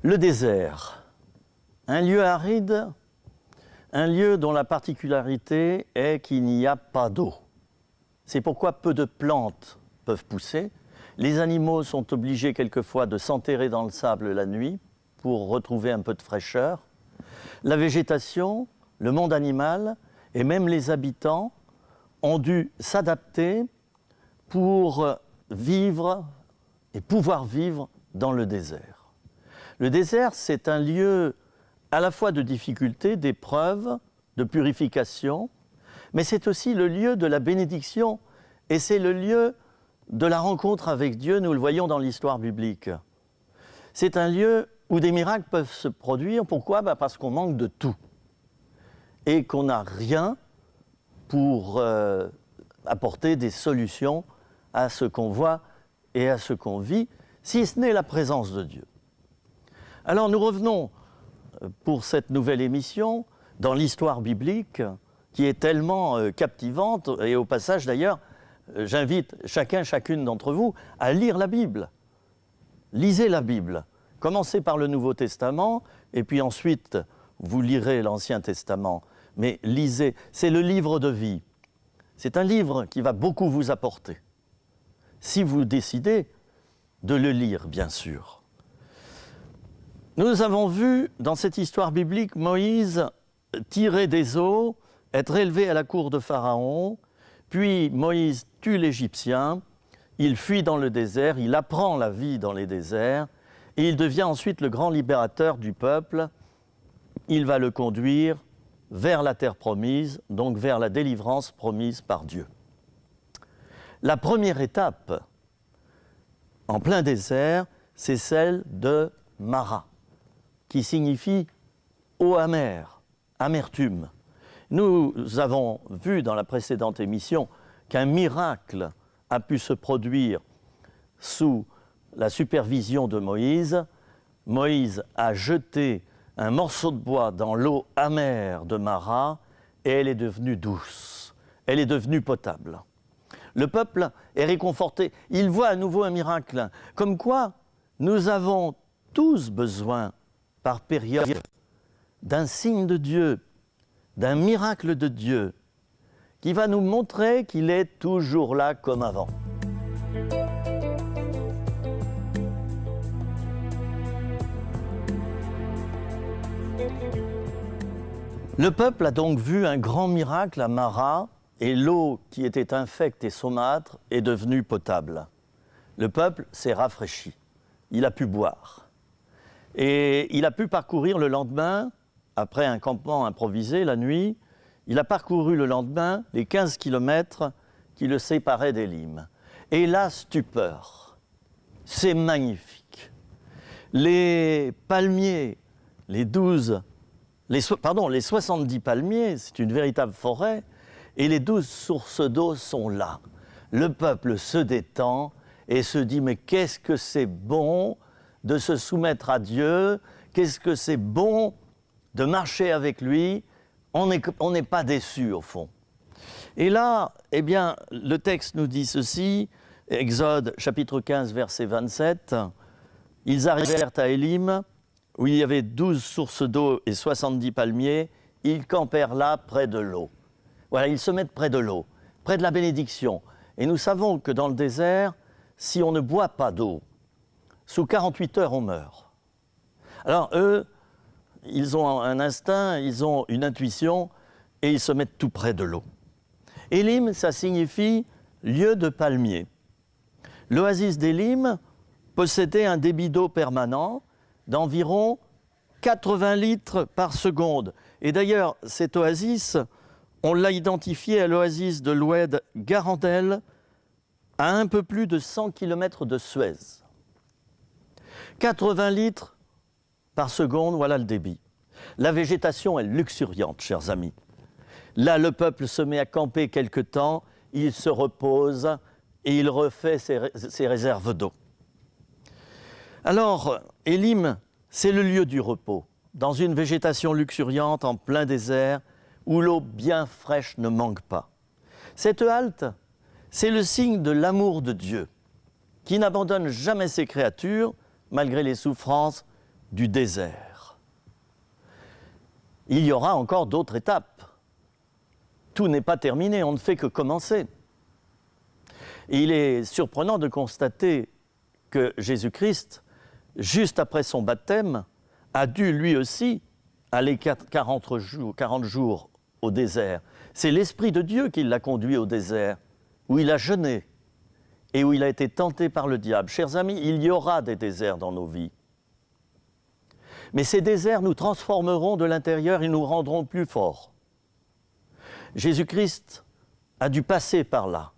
Le désert, un lieu aride, un lieu dont la particularité est qu'il n'y a pas d'eau. C'est pourquoi peu de plantes peuvent pousser. Les animaux sont obligés quelquefois de s'enterrer dans le sable la nuit pour retrouver un peu de fraîcheur. La végétation, le monde animal et même les habitants ont dû s'adapter pour vivre et pouvoir vivre dans le désert. Le désert, c'est un lieu à la fois de difficulté, d'épreuve, de purification, mais c'est aussi le lieu de la bénédiction et c'est le lieu de la rencontre avec Dieu, nous le voyons dans l'histoire biblique. C'est un lieu où des miracles peuvent se produire. Pourquoi ? Parce qu'on manque de tout et qu'on n'a rien pour apporter des solutions à ce qu'on voit et à ce qu'on vit, si ce n'est la présence de Dieu. Alors nous revenons pour cette nouvelle émission dans l'histoire biblique qui est tellement captivante et au passage d'ailleurs, j'invite chacune d'entre vous à lire la Bible. Lisez la Bible. Commencez par le Nouveau Testament et puis ensuite vous lirez l'Ancien Testament. Mais lisez, c'est le livre de vie. C'est un livre qui va beaucoup vous apporter. Si vous décidez de le lire, bien sûr. Nous avons vu dans cette histoire biblique Moïse tirer des eaux, être élevé à la cour de Pharaon, puis Moïse tue l'Égyptien, il fuit dans le désert, il apprend la vie dans les déserts, et il devient ensuite le grand libérateur du peuple. Il va le conduire vers la terre promise, donc vers la délivrance promise par Dieu. La première étape, en plein désert, c'est celle de Mara, qui signifie eau amère, amertume. Nous avons vu dans la précédente émission qu'un miracle a pu se produire sous la supervision de Moïse. Moïse a jeté un morceau de bois dans l'eau amère de Mara et elle est devenue douce, elle est devenue potable. Le peuple est réconforté, il voit à nouveau un miracle, comme quoi nous avons tous besoin, par période, d'un signe de Dieu, d'un miracle de Dieu, qui va nous montrer qu'il est toujours là comme avant. Le peuple a donc vu un grand miracle à Mara, et l'eau qui était infecte et saumâtre est devenue potable. Le peuple s'est rafraîchi, il a pu boire. Et il a pu parcourir le lendemain, après un campement improvisé la nuit, il a parcouru le lendemain les 15 kilomètres qui le séparaient d'Élim. Et la stupeur, c'est magnifique. Les palmiers, les 70 palmiers, c'est une véritable forêt, et les 12 sources d'eau sont là. Le peuple se détend et se dit « mais qu'est-ce que c'est bon de se soumettre à Dieu, qu'est-ce que c'est bon de marcher avec lui, on n'est pas déçu au fond. » Et là, eh bien, le texte nous dit ceci, Exode chapitre 15, verset 27, « Ils arrivèrent à Élim, où il y avait 12 sources d'eau et 70 palmiers, ils campèrent là près de l'eau. » Voilà, ils se mettent près de l'eau, près de la bénédiction. Et nous savons que dans le désert, si on ne boit pas d'eau, sous 48 heures, on meurt. Alors eux, ils ont un instinct, ils ont une intuition, et ils se mettent tout près de l'eau. Élim, ça signifie lieu de palmier. L'oasis d'Élim possédait un débit d'eau permanent d'environ 80 litres par seconde. Et d'ailleurs, cette oasis, on l'a identifiée à l'oasis de l'Oued Garandel, à un peu plus de 100 km de Suez. 80 litres par seconde, voilà le débit. La végétation est luxuriante, chers amis. Là, le peuple se met à camper quelque temps, il se repose et il refait ses réserves d'eau. Alors, Élim, c'est le lieu du repos, dans une végétation luxuriante en plein désert, où l'eau bien fraîche ne manque pas. Cette halte, c'est le signe de l'amour de Dieu, qui n'abandonne jamais ses créatures, malgré les souffrances du désert. Il y aura encore d'autres étapes. Tout n'est pas terminé, on ne fait que commencer. Et il est surprenant de constater que Jésus-Christ, juste après son baptême, a dû lui aussi aller 40 jours au désert. C'est l'Esprit de Dieu qui l'a conduit au désert, où il a jeûné et où il a été tenté par le diable. Chers amis, il y aura des déserts dans nos vies. Mais ces déserts nous transformeront de l'intérieur et nous rendront plus forts. Jésus-Christ a dû passer par là.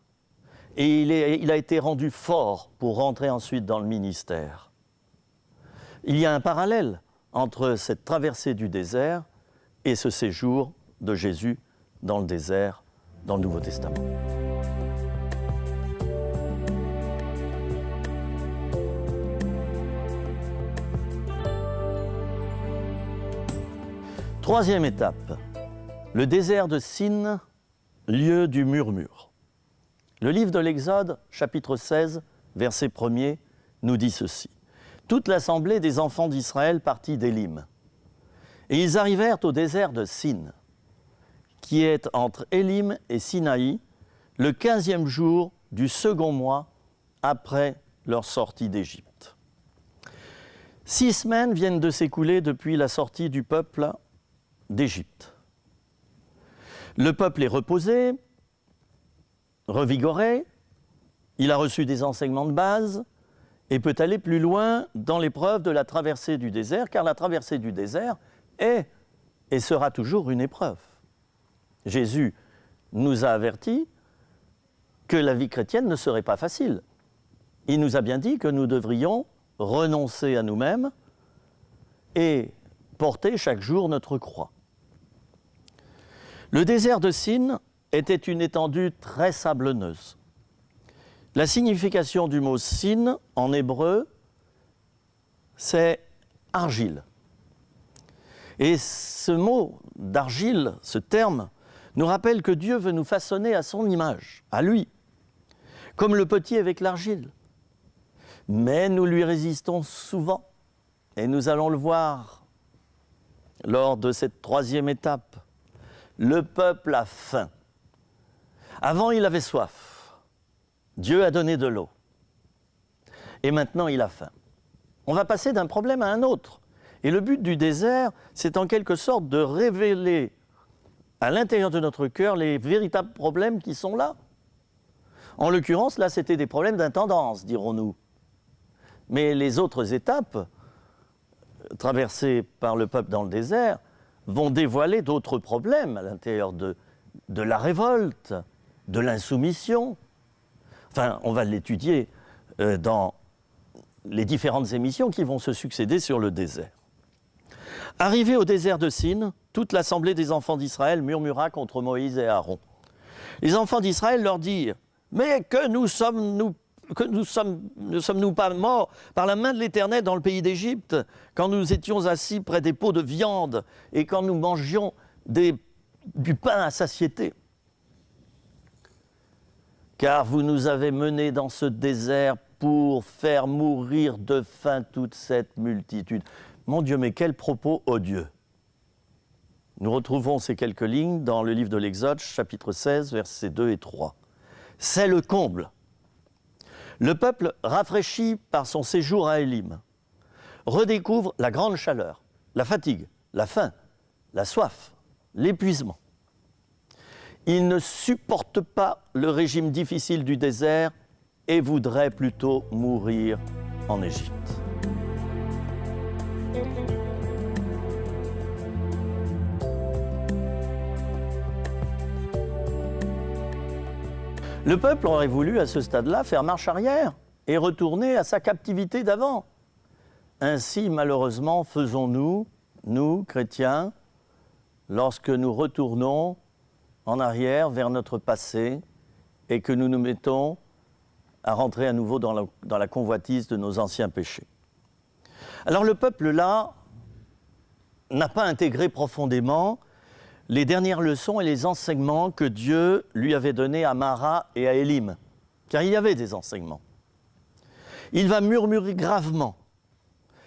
Et il a été rendu fort pour rentrer ensuite dans le ministère. Il y a un parallèle entre cette traversée du désert et ce séjour de Jésus dans le désert, dans le Nouveau Testament. Troisième étape, le désert de Sin, lieu du murmure. Le livre de l'Exode, chapitre 16, verset 1er, nous dit ceci. Toute l'assemblée des enfants d'Israël partit d'Élim. Et ils arrivèrent au désert de Sin, qui est entre Élim et Sinaï, le 15e jour du second mois après leur sortie d'Égypte. 6 semaines viennent de s'écouler depuis la sortie du peuple d'Égypte. Le peuple est reposé, revigoré, il a reçu des enseignements de base et peut aller plus loin dans l'épreuve de la traversée du désert, car la traversée du désert est et sera toujours une épreuve. Jésus nous a avertis que la vie chrétienne ne serait pas facile. Il nous a bien dit que nous devrions renoncer à nous-mêmes et porter chaque jour notre croix. Le désert de Sin était une étendue très sablonneuse. La signification du mot Sin en hébreu, c'est argile. Et ce mot d'argile, ce terme, nous rappelle que Dieu veut nous façonner à son image, à lui, comme le petit avec l'argile. Mais nous lui résistons souvent, et nous allons le voir lors de cette troisième étape. Le peuple a faim. Avant, il avait soif. Dieu a donné de l'eau. Et maintenant, il a faim. On va passer d'un problème à un autre. Et le but du désert, c'est en quelque sorte de révéler à l'intérieur de notre cœur les véritables problèmes qui sont là. En l'occurrence, là, c'était des problèmes d'intendance, dirons-nous. Mais les autres étapes, traversées par le peuple dans le désert, vont dévoiler d'autres problèmes à l'intérieur de la révolte, de l'insoumission. Enfin, on va l'étudier dans les différentes émissions qui vont se succéder sur le désert. Arrivé au désert de Sin, toute l'assemblée des enfants d'Israël murmura contre Moïse et Aaron. Les enfants d'Israël leur dirent « Mais ne sommes-nous pas morts par la main de l'Éternel dans le pays d'Égypte, quand nous étions assis près des pots de viande et quand nous mangions du pain à satiété ? Car vous nous avez menés dans ce désert pour faire mourir de faim toute cette multitude. » Mon Dieu, mais quel propos odieux! Nous retrouvons ces quelques lignes dans le livre de l'Exode, chapitre 16, versets 2 et 3. C'est le comble. Le peuple, rafraîchi par son séjour à Élim, redécouvre la grande chaleur, la fatigue, la faim, la soif, l'épuisement. Il ne supporte pas le régime difficile du désert et voudrait plutôt mourir en Égypte. Le peuple aurait voulu, à ce stade-là, faire marche arrière et retourner à sa captivité d'avant. Ainsi, malheureusement, faisons-nous, nous, chrétiens, lorsque nous retournons en arrière vers notre passé et que nous nous mettons à rentrer à nouveau dans la convoitise de nos anciens péchés. Alors le peuple, là, n'a pas intégré profondément les dernières leçons et les enseignements que Dieu lui avait donnés à Mara et à Élim, car il y avait des enseignements. Il va murmurer gravement,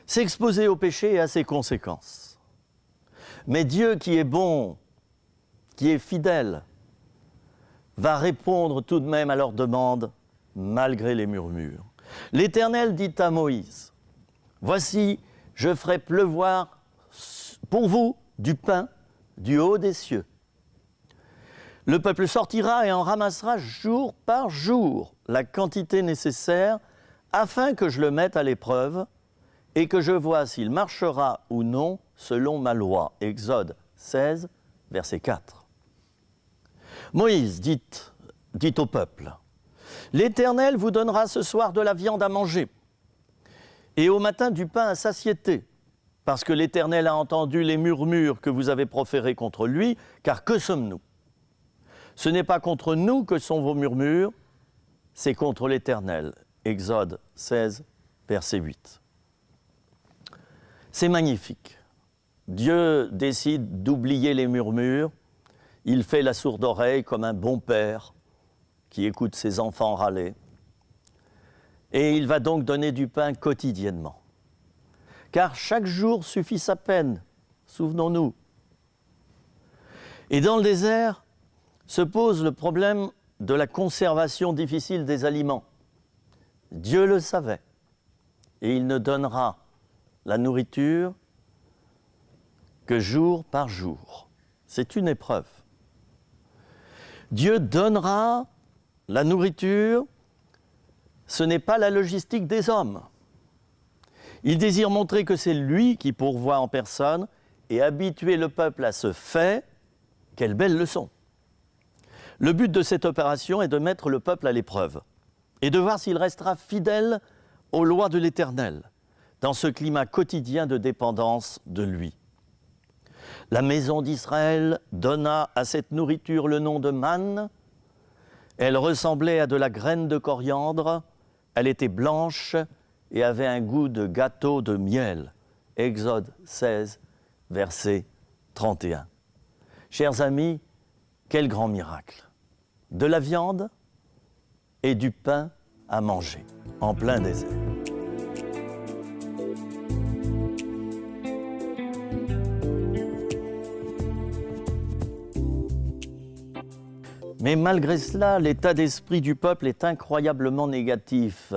s'exposer au péché et à ses conséquences. Mais Dieu qui est bon, qui est fidèle, va répondre tout de même à leurs demandes, malgré les murmures. L'Éternel dit à Moïse, « Voici, je ferai pleuvoir pour vous du pain du haut des cieux. Le peuple sortira et en ramassera jour par jour la quantité nécessaire afin que je le mette à l'épreuve et que je vois s'il marchera ou non selon ma loi. » Exode 16, verset 4. Moïse dit au peuple, « L'Éternel vous donnera ce soir de la viande à manger et au matin du pain à satiété, parce que l'Éternel a entendu les murmures que vous avez proférés contre lui, car que sommes-nous? Ce n'est pas contre nous que sont vos murmures, c'est contre l'Éternel. » Exode 16, verset 8. C'est magnifique. Dieu décide d'oublier les murmures. Il fait la sourde oreille comme un bon père qui écoute ses enfants râler. Et il va donc donner du pain quotidiennement. Car chaque jour suffit sa peine, souvenons-nous. Et dans le désert se pose le problème de la conservation difficile des aliments. Dieu le savait, et il ne donnera la nourriture que jour par jour. C'est une épreuve. Dieu donnera la nourriture, ce n'est pas la logistique des hommes. Il désire montrer que c'est lui qui pourvoit en personne et habituer le peuple à ce fait. Quelle belle leçon! Le but de cette opération est de mettre le peuple à l'épreuve et de voir s'il restera fidèle aux lois de l'Éternel dans ce climat quotidien de dépendance de lui. La maison d'Israël donna à cette nourriture le nom de manne. Elle ressemblait à de la graine de coriandre, elle était blanche et avait un goût de gâteau de miel. Exode 16, verset 31. Chers amis, quel grand miracle! De la viande et du pain à manger en plein désert. Mais malgré cela, l'état d'esprit du peuple est incroyablement négatif.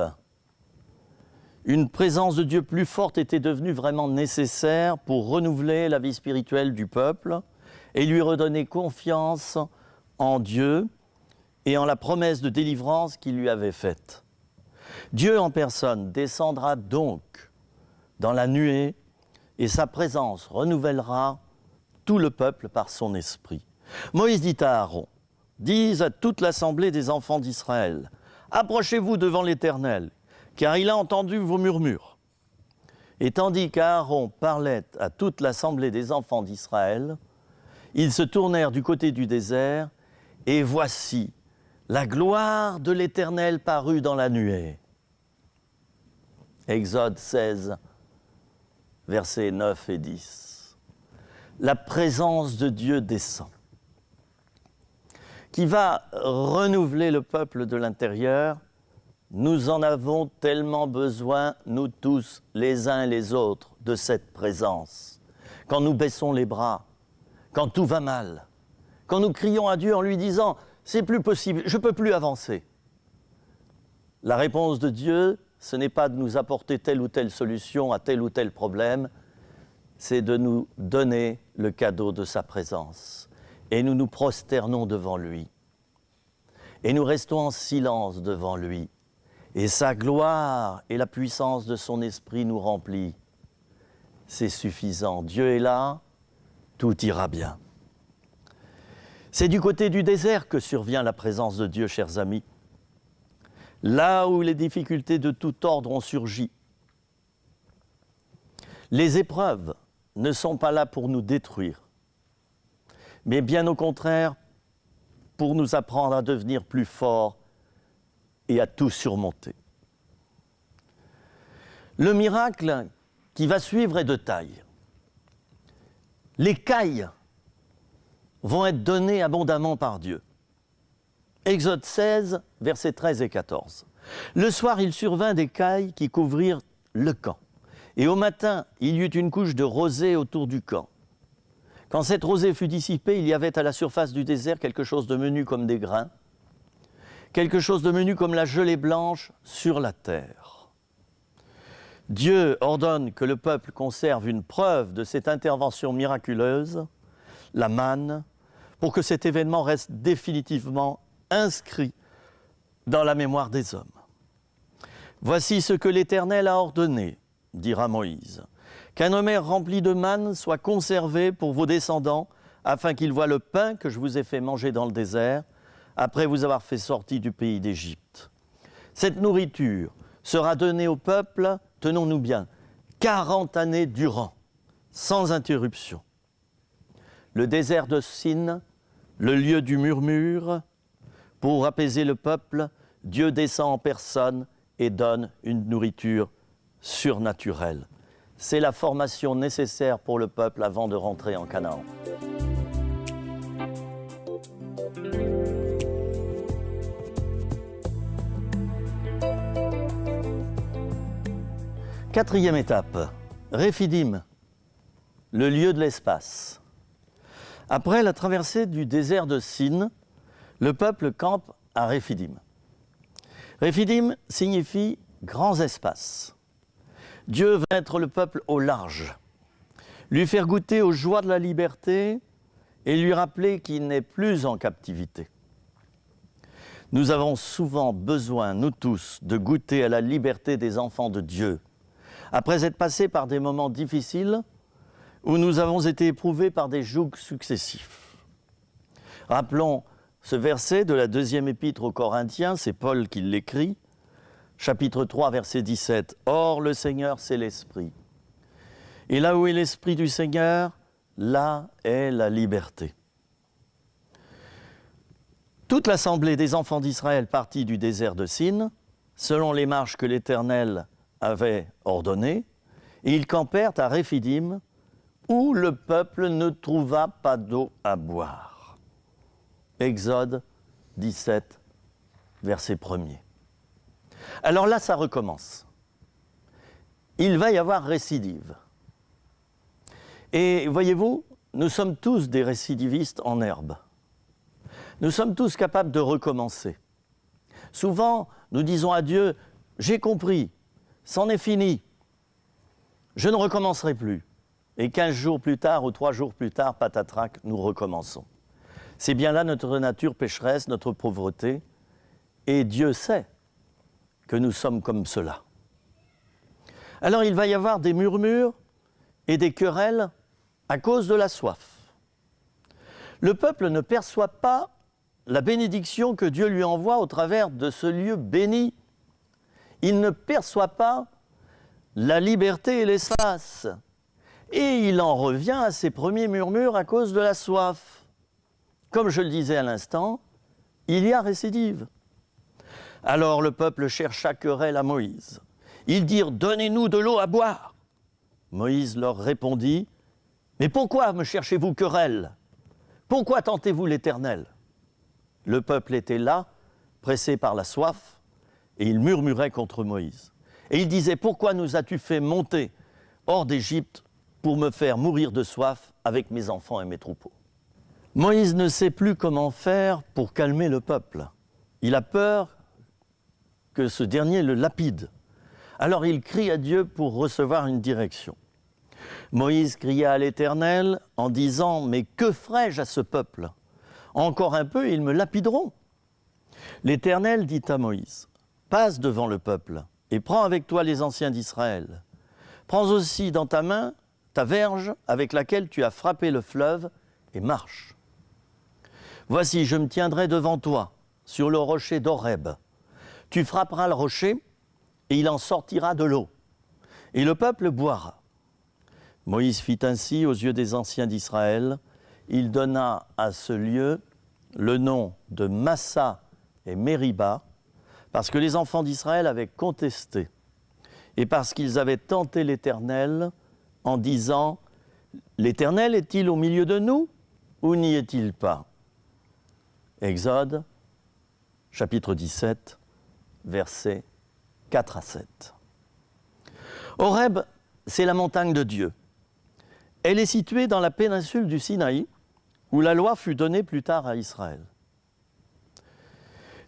Une présence de Dieu plus forte était devenue vraiment nécessaire pour renouveler la vie spirituelle du peuple et lui redonner confiance en Dieu et en la promesse de délivrance qu'il lui avait faite. Dieu en personne descendra donc dans la nuée et sa présence renouvellera tout le peuple par son esprit. Moïse dit à Aaron, « Dis à toute l'assemblée des enfants d'Israël, approchez-vous devant l'Éternel, car il a entendu vos murmures. » Et tandis qu'Aaron parlait à toute l'assemblée des enfants d'Israël, ils se tournèrent du côté du désert, et voici, la gloire de l'Éternel parut dans la nuée. Exode 16, versets 9 et 10. La présence de Dieu descend, qui va renouveler le peuple de l'intérieur. Nous en avons tellement besoin, nous tous, les uns et les autres, de cette présence. Quand nous baissons les bras, quand tout va mal, quand nous crions à Dieu en lui disant « c'est plus possible, je ne peux plus avancer ». La réponse de Dieu, ce n'est pas de nous apporter telle ou telle solution à tel ou tel problème, c'est de nous donner le cadeau de sa présence. Et nous nous prosternons devant lui. Et nous restons en silence devant lui. Et sa gloire et la puissance de son esprit nous remplissent. C'est suffisant. Dieu est là, tout ira bien. C'est du côté du désert que survient la présence de Dieu, chers amis. Là où les difficultés de tout ordre ont surgi. Les épreuves ne sont pas là pour nous détruire, mais bien au contraire, pour nous apprendre à devenir plus forts et à tout surmonter. Le miracle qui va suivre est de taille. Les cailles vont être données abondamment par Dieu. Exode 16, versets 13 et 14. Le soir, il survint des cailles qui couvrirent le camp, Et au matin, il y eut une couche de rosée autour du camp. Quand cette rosée fut dissipée, il y avait à la surface du désert quelque chose de menu comme des grains, quelque chose de menu comme la gelée blanche sur la terre. Dieu ordonne que le peuple conserve une preuve de cette intervention miraculeuse, la manne, pour que cet événement reste définitivement inscrit dans la mémoire des hommes. Voici ce que l'Éternel a ordonné, dira Moïse, qu'un omer rempli de manne soit conservé pour vos descendants, afin qu'ils voient le pain que je vous ai fait manger dans le désert, après vous avoir fait sortir du pays d'Égypte. Cette nourriture sera donnée au peuple, tenons-nous bien, 40 années durant, sans interruption. Le désert de Sin, le lieu du murmure, pour apaiser le peuple, Dieu descend en personne et donne une nourriture surnaturelle. C'est la formation nécessaire pour le peuple avant de rentrer en Canaan. Quatrième étape, Réphidim, le lieu de l'espace. Après la traversée du désert de Sin, le peuple campe à Réphidim. Réphidim signifie grands espaces. Dieu veut mettre le peuple au large, lui faire goûter aux joies de la liberté et lui rappeler qu'il n'est plus en captivité. Nous avons souvent besoin, nous tous, de goûter à la liberté des enfants de Dieu, après être passés par des moments difficiles où nous avons été éprouvés par des jougs successifs. Rappelons ce verset de la deuxième épître aux Corinthiens, c'est Paul qui l'écrit, chapitre 3, verset 17. « Or, le Seigneur, c'est l'Esprit. Et là où est l'Esprit du Seigneur, là est la liberté. » Toute l'assemblée des enfants d'Israël partit du désert de Sin, selon les marches que l'Éternel avait ordonnées, et ils campèrent à Réphidim, où le peuple ne trouva pas d'eau à boire. Exode 17, verset 1er. Alors là, ça recommence. Il va y avoir récidive. Et voyez-vous, nous sommes tous des récidivistes en herbe. Nous sommes tous capables de recommencer. Souvent, nous disons à Dieu, « J'ai compris, c'en est fini, je ne recommencerai plus. » Et 15 jours plus tard ou 3 jours plus tard, patatrac, nous recommençons. C'est bien là notre nature pécheresse, notre pauvreté, et Dieu sait que nous sommes comme cela. Alors il va y avoir des murmures et des querelles à cause de la soif. Le peuple ne perçoit pas la bénédiction que Dieu lui envoie au travers de ce lieu béni. Il ne perçoit pas la liberté et l'espace. Et il en revient à ses premiers murmures à cause de la soif. Comme je le disais à l'instant, il y a récidive. Alors le peuple chercha querelle à Moïse. Ils dirent « Donnez-nous de l'eau à boire !» Moïse leur répondit « Mais pourquoi me cherchez-vous querelle? Pourquoi tentez-vous l'Éternel ?» Le peuple était là, pressé par la soif, et il murmurait contre Moïse. Et il disait « Pourquoi nous as-tu fait monter hors d'Égypte pour me faire mourir de soif avec mes enfants et mes troupeaux ?» Moïse ne sait plus comment faire pour calmer le peuple. Il a peur que ce dernier le lapide. Alors il crie à Dieu pour recevoir une direction. Moïse cria à l'Éternel en disant « Mais que ferai-je à ce peuple? Encore un peu et ils me lapideront. » L'Éternel dit à Moïse « Passe devant le peuple et prends avec toi les anciens d'Israël. Prends aussi dans ta main ta verge avec laquelle tu as frappé le fleuve et marche. Voici, je me tiendrai devant toi sur le rocher d'Horeb. Tu frapperas le rocher et il en sortira de l'eau. Et le peuple boira. » Moïse fit ainsi aux yeux des anciens d'Israël. Il donna à ce lieu le nom de Massa et Mériba, parce que les enfants d'Israël avaient contesté et parce qu'ils avaient tenté l'Éternel en disant « L'Éternel est-il au milieu de nous ou n'y est-il pas ?» Exode, chapitre 17, versets 4 à 7. Horeb c'est la montagne de Dieu. Elle est située dans la péninsule du Sinaï, où la loi fut donnée plus tard à Israël.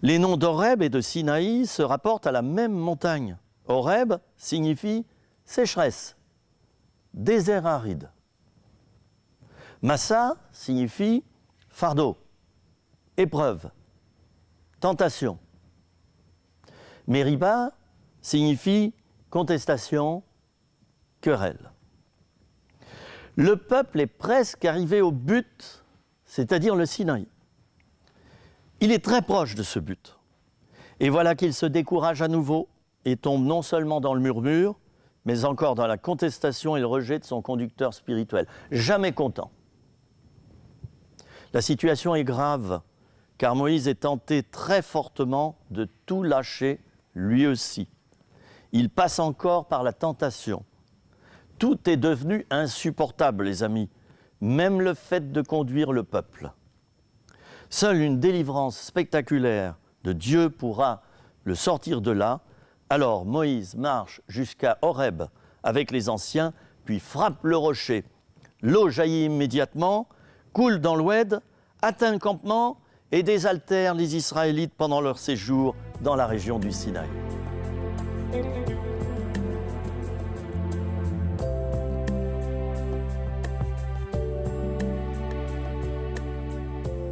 Les noms d'Horeb et de Sinaï se rapportent à la même montagne. Horeb signifie sécheresse, désert aride. Massa signifie fardeau, épreuve, tentation. Mériba signifie contestation, querelle. Le peuple est presque arrivé au but, c'est-à-dire le Sinaï. Il est très proche de ce but. Et voilà qu'il se décourage à nouveau et tombe non seulement dans le murmure, mais encore dans la contestation et le rejet de son conducteur spirituel. Jamais content. La situation est grave, car Moïse est tenté très fortement de tout lâcher, lui aussi. Il passe encore par la tentation. Tout est devenu insupportable, les amis, même le fait de conduire le peuple. Seule une délivrance spectaculaire de Dieu pourra le sortir de là. Alors Moïse marche jusqu'à Horeb avec les anciens, puis frappe le rocher. L'eau jaillit immédiatement, coule dans l'oued, atteint le campement et désaltère les Israélites pendant leur séjour dans la région du Sinaï.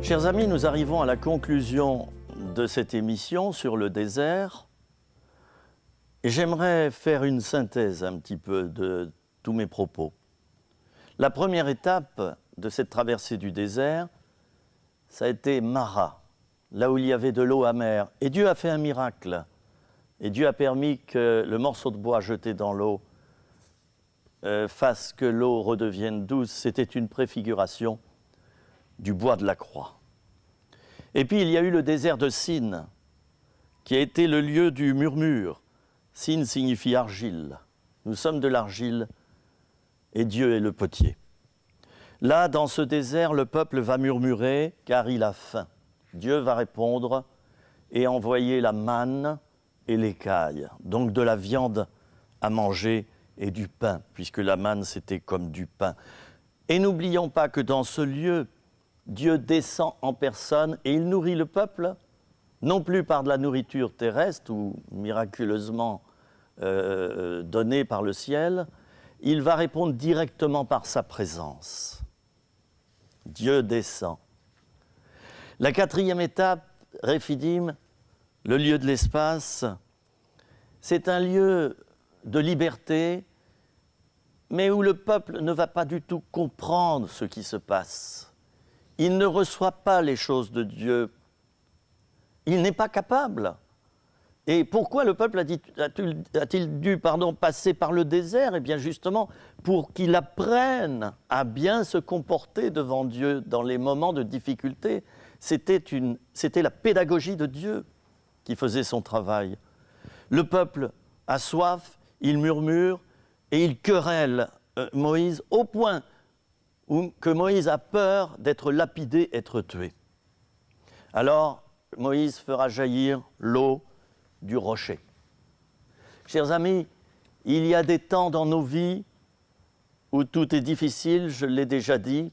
Chers amis, nous arrivons à la conclusion de cette émission sur le désert. Et j'aimerais faire une synthèse un petit peu de tous mes propos. La première étape de cette traversée du désert, ça a été Mara, là où il y avait de l'eau amère. Et Dieu a fait un miracle. Et Dieu a permis que le morceau de bois jeté dans l'eau fasse que l'eau redevienne douce. C'était une préfiguration du bois de la croix. Et puis il y a eu le désert de Sin, qui a été le lieu du murmure. Sin signifie argile. Nous sommes de l'argile et Dieu est le potier. Là, dans ce désert, le peuple va murmurer car il a faim. Dieu va répondre et envoyer la manne et l'écaille, donc de la viande à manger et du pain, puisque la manne c'était comme du pain. Et n'oublions pas que dans ce lieu, Dieu descend en personne et il nourrit le peuple, non plus par de la nourriture terrestre ou miraculeusement donnée par le ciel, il va répondre directement par sa présence. Dieu descend. La quatrième étape, Rephidim, le lieu de l'espace, c'est un lieu de liberté, mais où le peuple ne va pas du tout comprendre ce qui se passe. Il ne reçoit pas les choses de Dieu. Il n'est pas capable. Et pourquoi le peuple a-t-il dû passer par le désert? Eh bien justement, pour qu'il apprenne à bien se comporter devant Dieu dans les moments de difficulté. C'était la pédagogie de Dieu qui faisait son travail. Le peuple a soif, il murmure et il querelle Moïse au point que Moïse a peur d'être lapidé, être tué. Alors Moïse fera jaillir l'eau du rocher. Chers amis, il y a des temps dans nos vies où tout est difficile, je l'ai déjà dit.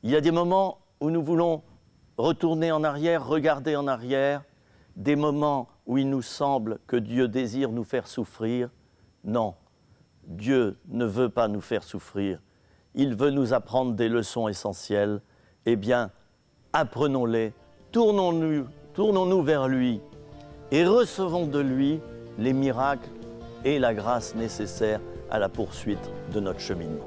Il y a des moments où nous voulons retourner en arrière, regarder en arrière, des moments où il nous semble que Dieu désire nous faire souffrir. Non, Dieu ne veut pas nous faire souffrir. Il veut nous apprendre des leçons essentielles. Eh bien, apprenons-les, tournons-nous vers lui et recevons de lui les miracles et la grâce nécessaires à la poursuite de notre cheminement.